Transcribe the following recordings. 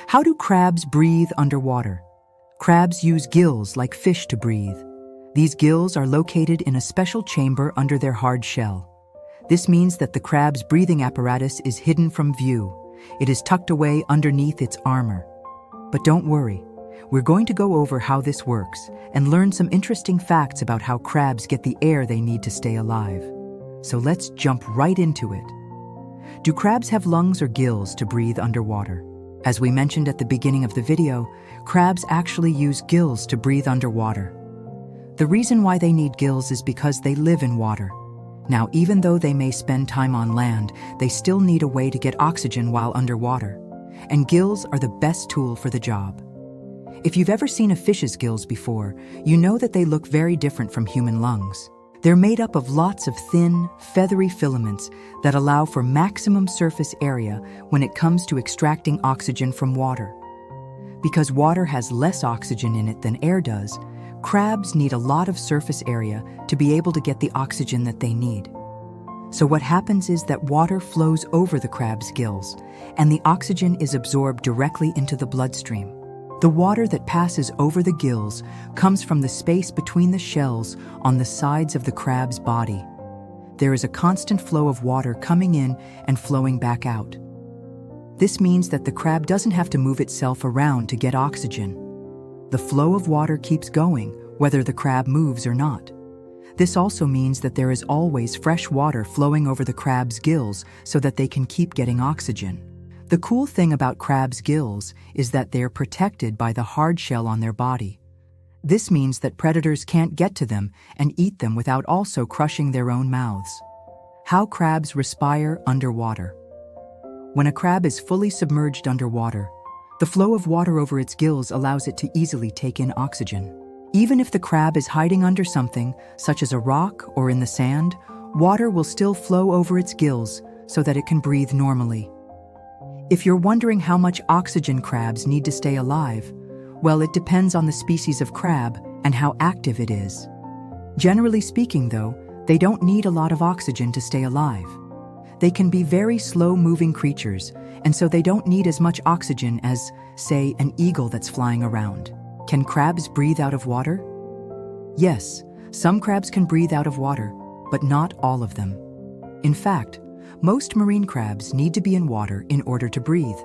How do crabs breathe underwater? Crabs use gills like fish to breathe. These gills are located in a special chamber under their hard shell. This means that the crab's breathing apparatus is hidden from view. It is tucked away underneath its armor. But don't worry, we're going to go over how this works and learn some interesting facts about how crabs get the air they need to stay alive. So let's jump right into it. Do crabs have lungs or gills to breathe underwater? As we mentioned at the beginning of the video, crabs actually use gills to breathe underwater. The reason why they need gills is because they live in water. Now, even though they may spend time on land, they still need a way to get oxygen while underwater. And gills are the best tool for the job. If you've ever seen a fish's gills before, you know that they look very different from human lungs. They're made up of lots of thin, feathery filaments that allow for maximum surface area when it comes to extracting oxygen from water. Because water has less oxygen in it than air does, crabs need a lot of surface area to be able to get the oxygen that they need. So what happens is that water flows over the crab's gills, and the oxygen is absorbed directly into the bloodstream. The water that passes over the gills comes from the space between the shells on the sides of the crab's body. There is a constant flow of water coming in and flowing back out. This means that the crab doesn't have to move itself around to get oxygen. The flow of water keeps going, whether the crab moves or not. This also means that there is always fresh water flowing over the crab's gills so that they can keep getting oxygen. The cool thing about crabs' gills is that they are protected by the hard shell on their body. This means that predators can't get to them and eat them without also crushing their own mouths. How crabs respire underwater. When a crab is fully submerged underwater, the flow of water over its gills allows it to easily take in oxygen. Even if the crab is hiding under something, such as a rock or in the sand, water will still flow over its gills so that it can breathe normally. If you're wondering how much oxygen crabs need to stay alive, well, it depends on the species of crab and how active it is. Generally speaking, though, they don't need a lot of oxygen to stay alive. They can be very slow-moving creatures, and so they don't need as much oxygen as, say, an eagle that's flying around. Can crabs breathe out of water? Yes, some crabs can breathe out of water, but not all of them. In fact, most marine crabs need to be in water in order to breathe.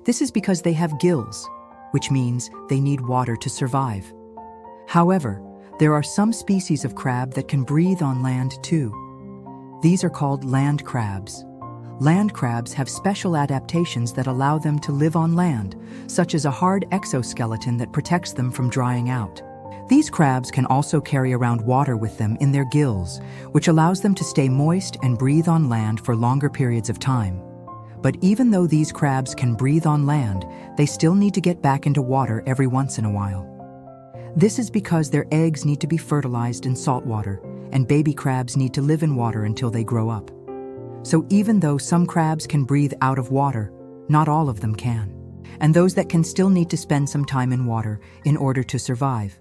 This is because they have gills, which means they need water to survive. However, there are some species of crab that can breathe on land too. These are called land crabs. Land crabs have special adaptations that allow them to live on land, such as a hard exoskeleton that protects them from drying out. These crabs can also carry around water with them in their gills, which allows them to stay moist and breathe on land for longer periods of time. But even though these crabs can breathe on land, they still need to get back into water every once in a while. This is because their eggs need to be fertilized in salt water, and baby crabs need to live in water until they grow up. So even though some crabs can breathe out of water, not all of them can. And those that can still need to spend some time in water in order to survive.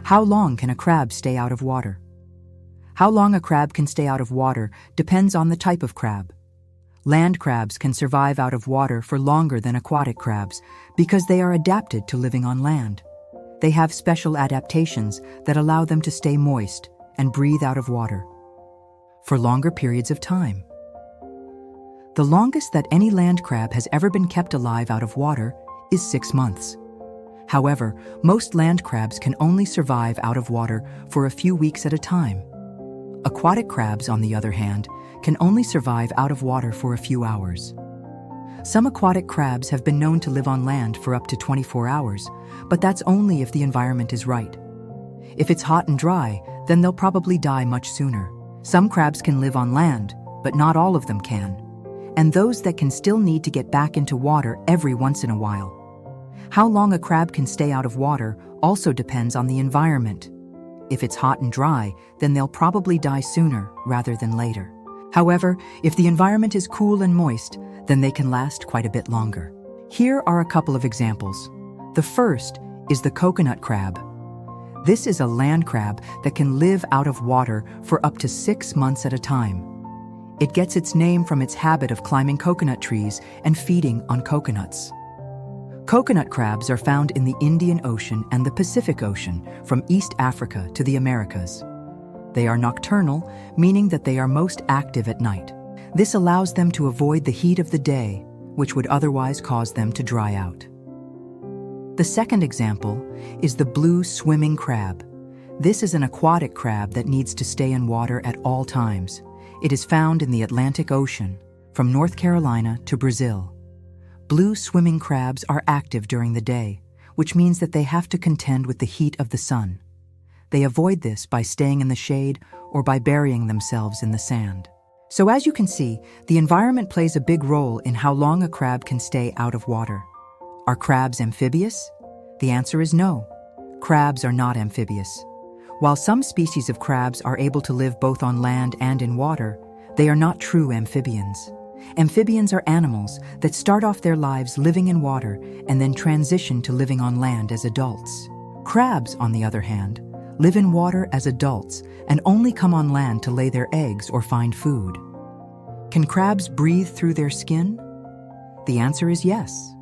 How long can a crab stay out of water? How long a crab can stay out of water depends on the type of crab. Land crabs can survive out of water for longer than aquatic crabs because they are adapted to living on land. They have special adaptations that allow them to stay moist and breathe out of water for longer periods of time. The longest that any land crab has ever been kept alive out of water is 6 months. However, most land crabs can only survive out of water for a few weeks at a time. Aquatic crabs, on the other hand, can only survive out of water for a few hours. Some aquatic crabs have been known to live on land for up to 24 hours, but that's only if the environment is right. If it's hot and dry, then they'll probably die much sooner. Some crabs can live on land, but not all of them can. And those that can still need to get back into water every once in a while. How long a crab can stay out of water also depends on the environment. If it's hot and dry, then they'll probably die sooner rather than later. However, if the environment is cool and moist, then they can last quite a bit longer. Here are a couple of examples. The first is the coconut crab. This is a land crab that can live out of water for up to 6 months at a time. It gets its name from its habit of climbing coconut trees and feeding on coconuts. Coconut crabs are found in the Indian Ocean and the Pacific Ocean, from East Africa to the Americas. They are nocturnal, meaning that they are most active at night. This allows them to avoid the heat of the day, which would otherwise cause them to dry out. The second example is the blue swimming crab. This is an aquatic crab that needs to stay in water at all times. It is found in the Atlantic Ocean, from North Carolina to Brazil. Blue swimming crabs are active during the day, which means that they have to contend with the heat of the sun. They avoid this by staying in the shade or by burying themselves in the sand. So as you can see, the environment plays a big role in how long a crab can stay out of water. Are crabs amphibious? The answer is no. Crabs are not amphibious. While some species of crabs are able to live both on land and in water, they are not true amphibians. Amphibians are animals that start off their lives living in water and then transition to living on land as adults. Crabs, on the other hand, live in water as adults and only come on land to lay their eggs or find food. Can crabs breathe through their skin? The answer is yes.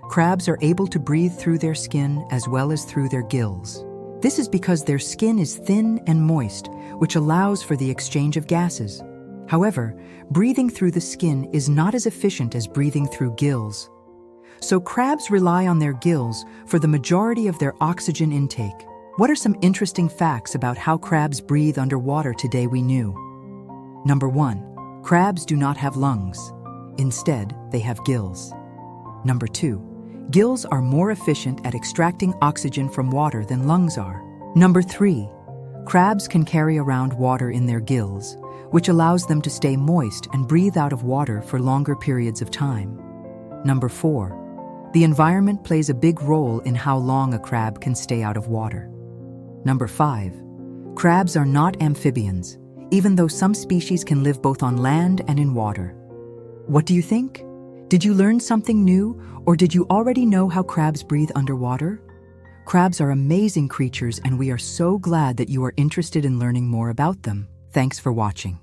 Crabs are able to breathe through their skin as well as through their gills. This is because their skin is thin and moist, which allows for the exchange of gases. However, breathing through the skin is not as efficient as breathing through gills. So crabs rely on their gills for the majority of their oxygen intake. What are some interesting facts about how crabs breathe underwater today we knew? Number 1. Crabs do not have lungs. Instead, they have gills. Number 2. Gills are more efficient at extracting oxygen from water than lungs are. Number 3. Crabs can carry around water in their gills, which allows them to stay moist and breathe out of water for longer periods of time. Number 4. The environment plays a big role in how long a crab can stay out of water. Number 5. Crabs are not amphibians, even though some species can live both on land and in water. What do you think? Did you learn something new, or did you already know how crabs breathe underwater? Crabs are amazing creatures, and we are so glad that you are interested in learning more about them. Thanks for watching.